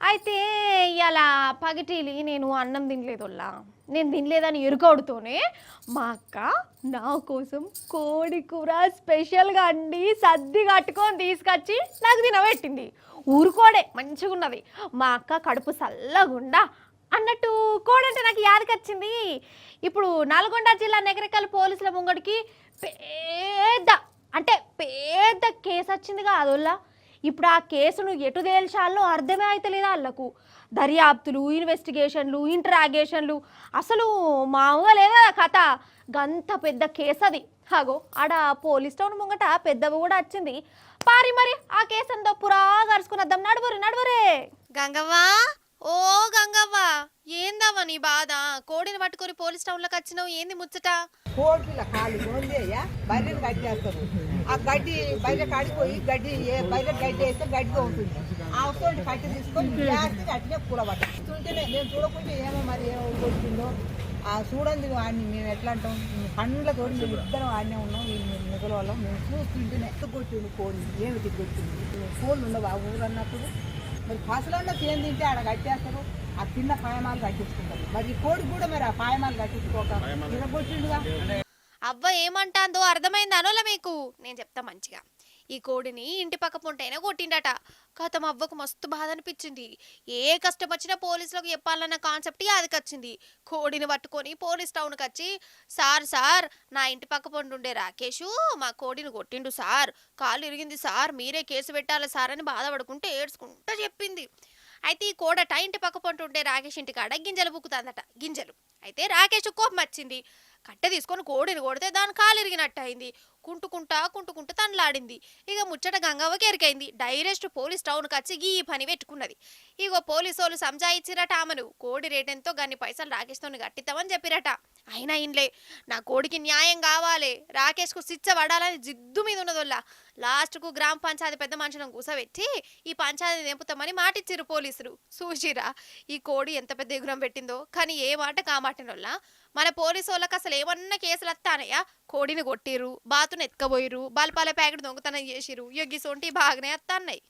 అయితే ఇలా పగటిలి నేను అన్నం తినలేదోల్లా. నేను తినలేదని ఎరుకోడుతోనే మా అక్క నా కోసం కోడి కూర స్పెషల్గా అండి సద్ది కట్టుకొని తీసుకొచ్చి నాకు తినబెట్టింది. ఊరుకోడే మంచిగున్నది. మా అక్క కడుపు సల్లగుండా అన్నట్టు కోడంటే నాకు యాదకొచ్చింది. ఇప్పుడు నల్గొండ జిల్లా నగరికల్ పోలీసుల ముంగడికి పెద్ద అంటే పెద్ద కేసు వచ్చిందిగా అదోల్లా. ఇప్పుడు ఆ కేసును ఎటు తేల్చాలో అర్థమే అవుతలేదు వాళ్ళకు. దర్యాప్తులు, ఇన్వెస్టిగేషన్లు, ఇంట్రాగేషన్లు, అసలు మామూలుగా లేదా కథ. గంత పెద్ద కేసు అది. అగో ఆడ పోలీస్ టౌన్ ముంగట పెద్దవి కూడా వచ్చింది. పారి మరి ఆ కేసు అంతా పురా కరుచుకున్నద్దాం. నడువురి నడువురే. గంగవ్వ, ఓ గంగవ్వ, ఏందవ్వ నీ బాధ? కోడిని పట్టుకొని పోలీస్ టౌన్లోకి వచ్చినావు, ఏంది ముచ్చట? కోడిపిల్ల కాలు గోందేయ బర్రెని కట్టేస్తారు. ఆ గడ్డి బర్రె కాడిపోయి గడ్డి బర్రె గడ్డి వేస్తే గడ్డిగా ఉంటుంది. ఆ వస్తువుని కట్టి తీసుకొని వేస్తే అట్లే కూడబట్టుంటేనే మేము చూడకుంటే ఏమో మరి ఏమో కొట్టిందో ఆ చూడండి వాడిని మేము ఎట్లా అంటాం, పండ్లతో మేము ఇద్దరం ఆడనే ఉన్నాం. మిగల వాళ్ళం మేము చూస్తుంటేనే కొట్టిండు కోడి, ఏమిటి కొట్టింది కోళ్ళు ఉండవు ఆ ఊరు అన్నప్పుడు. మరి పసలన్నా తేం తింటే ఆడ కట్టేస్తారు, ఆ కింద పాయమాలు కట్టించుకుంటారు. మరి ఈ కోడి కూడా మరి ఆ పాయమాలు కట్టించుకోక తిరగొట్టిండుగా. అవ్వ ఏమంటాందో అర్థమైంది అనోలా మీకు? నేను చెప్తా మంచిగా. ఈ కోడిని ఇంటి పక్క పొంటైనా కొట్టిండట. కథం అవ్వకు మస్తు బాధ అనిపించింది. ఏ కష్టం వచ్చినా పోలీసులకు చెప్పాలన్న కాన్సెప్ట్ యాదకొచ్చింది. కోడిని పట్టుకొని పోలీస్ టౌన్కి వచ్చి, సార్ సార్ నా ఇంటి పక్క పొంటి ఉండే రాకేషు మా కోడిని కొట్టిండు సార్, కాలు ఇరిగింది సార్, మీరే కేసు పెట్టాలి సార్ అని బాధపడుకుంటే ఏడ్చుకుంటూ చెప్పింది. అయితే ఈ కోడట ఇంటి పక్క పొంటి ఉండే రాకేష్ ఇంటికాడ గింజలు బుక్కుతుందట. గింజలు అయితే రాకేష్ కోపం వచ్చింది. కట్టె తీసుకొని కోడిని కొడితే దాని కాలు ఇరిగినట్టు అయింది. కుంటుకుంటా తనలాడింది. ఇక ముచ్చట గంగవ్వకి ఎరికైంది. డైరెక్ట్ పోలీస్ టౌన్కి వచ్చి ఈ పని పెట్టుకున్నది. ఇగో పోలీసు వాళ్ళు సంజాయిచ్చిరట ఆమెను. కోడి రేటెంతో గన్ని పైసలు రాకేష్తో కట్టిస్తామని చెప్పిరట. అయినా ఇన్లే, నా కోడికి న్యాయం కావాలి, రాకేష్కు శిక్ష పడాలని జిద్దు మీద ఉన్నదోల్లా. లాస్ట్కు గ్రామ పంచాయతీ పెద్ద మనుషులను కూసబెట్టి ఈ పంచాయతీ నింపుతామని మాటిచ్చిరు పోలీసులు. చూసిరా ఈ కోడి ఎంత పెద్ద ఎగురం పెట్టిందో. కానీ ఏ మాట కామాటినోళ్ళ మన పోలీసు వాళ్ళకి అసలు ఏమన్నా కేసులు వస్తానయ్యా? కోడిని కొట్టిరు, బాతును ఎత్తుకపోయిరు, బాలపాల ప్యాకెట్ దొంగతనం చేసిరు, యొగ్గిసోంటి బాగానే వస్తాన్నాయి.